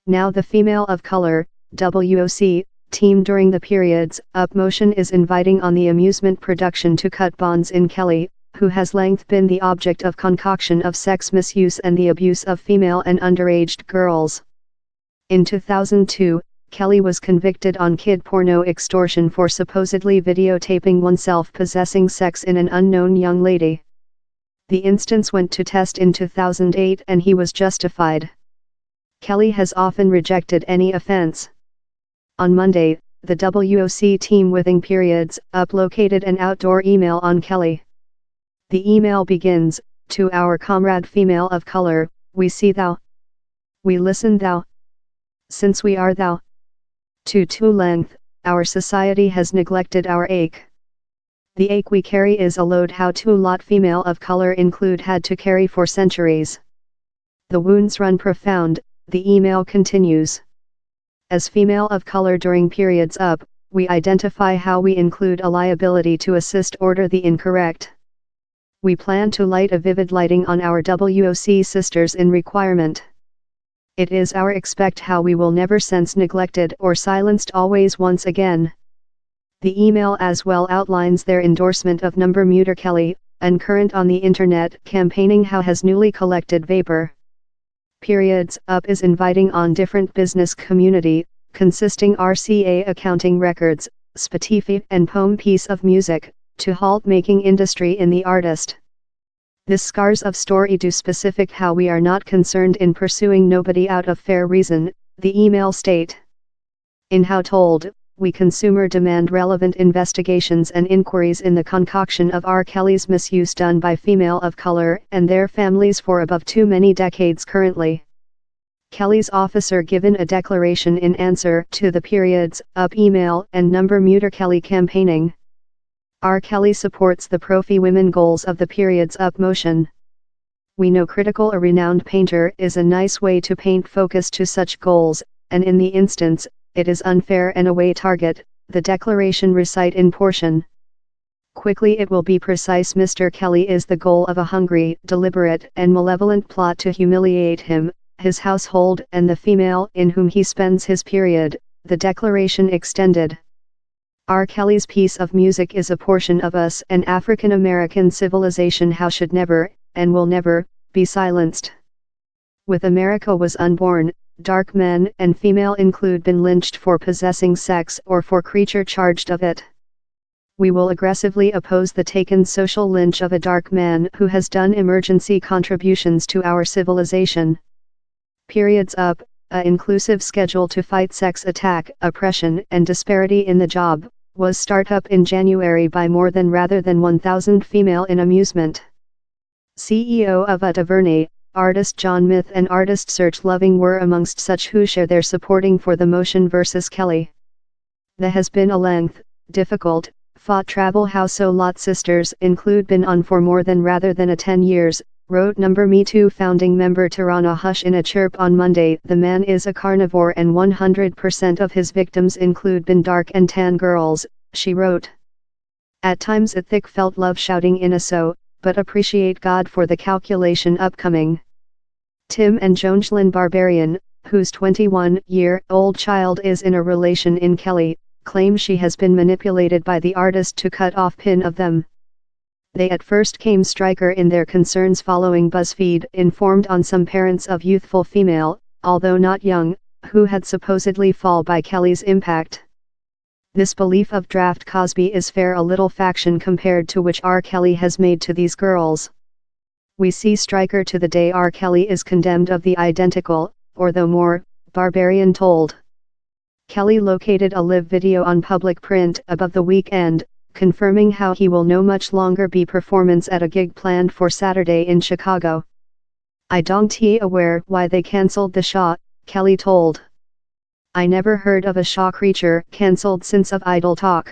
Now the female of color, WOC, team during the periods up motion is inviting on the amusement production to cut bonds in Kelly, who has length been the object of concoction of sex misuse and the abuse of female and underaged girls. In 2002, Kelly was convicted on kid porno extortion for supposedly videotaping oneself possessing sex in an unknown young lady. The instance went to test in 2008 and he was justified. Kelly has often rejected any offense. On Monday, the WOC team within periods up located an outdoor email on Kelly. The email begins, "To our comrade female of color, we see thou. We listen thou. Since we are thou. To length, our society has neglected our ache. The ache we carry is a load how to lot female of color include had to carry for centuries. The wounds run profound," the email continues. As female of color during periods up, we identify how we include a liability to assist order the incorrect. We plan to light a vivid lighting on our WOC sisters in requirement. It is our expect how we will never sense neglected or silenced always once again. The email as well outlines their endorsement of number muter Kelly, and current on the internet campaigning how has newly collected vapor. Periods up is inviting on different business community, consisting RCA accounting records, Spotify and poem piece of music, to halt making industry in the artist. This scars of story do specific how we are not concerned in pursuing nobody out of fair reason, the email state. In how told, we consumer demand relevant investigations and inquiries in the concoction of R. Kelly's misuse done by female of color and their families for above too many decades currently. Kelly's officer given a declaration in answer to the periods up email and number muter Kelly campaigning. R. Kelly supports the pro-fe women goals of the periods up motion. We know critical a renowned painter is a nice way to paint focus to such goals, and in the instance, it is unfair and away target, the declaration recite in portion. Quickly it will be precise Mr. Kelly is the goal of a hungry, deliberate and malevolent plot to humiliate him, his household and the female in whom he spends his period, the declaration extended. R. Kelly's piece of music is a portion of us and African American civilization how should never, and will never, be silenced. With America was unborn, dark men and female include been lynched for possessing sex or for creature charged of it. We will aggressively oppose the taken social lynch of a dark man who has done emergency contributions to our civilization. Periods up, a inclusive schedule to fight sex attack, oppression and disparity in the job, was start up in January by more than rather than 1,000 female in amusement. CEO of Utta Verney, artist John Myth and artist Serge Loving were amongst such who share their supporting for the motion versus Kelly. There has been a length, difficult, fought travel how so lot sisters include been on for more than rather than a 10 years, wrote number Me Too founding member Tarana Hush in a chirp on Monday. The man is a carnivore and 100% of his victims include been dark and tan girls, she wrote. At times it thick felt love shouting in a so, but appreciate God for the calculation upcoming. Tim and Joangelyn Barbarian, whose 21-year-old child is in a relation in Kelly, claim she has been manipulated by the artist to cut off pin of them. They at first came striker in their concerns following BuzzFeed informed on some parents of youthful female, although not young, who had supposedly fall by Kelly's impact. This belief of Draft Cosby is fair a little faction compared to which R. Kelly has made to these girls. We see striker to the day R. Kelly is condemned of the identical, or though more, Barbarian told. Kelly located a live video on public print above the weekend, confirming how he will no much longer be performance at a gig planned for Saturday in Chicago. I don't aware why they cancelled the show, Kelly told. I never heard of a show creature cancelled since of Idle Talk.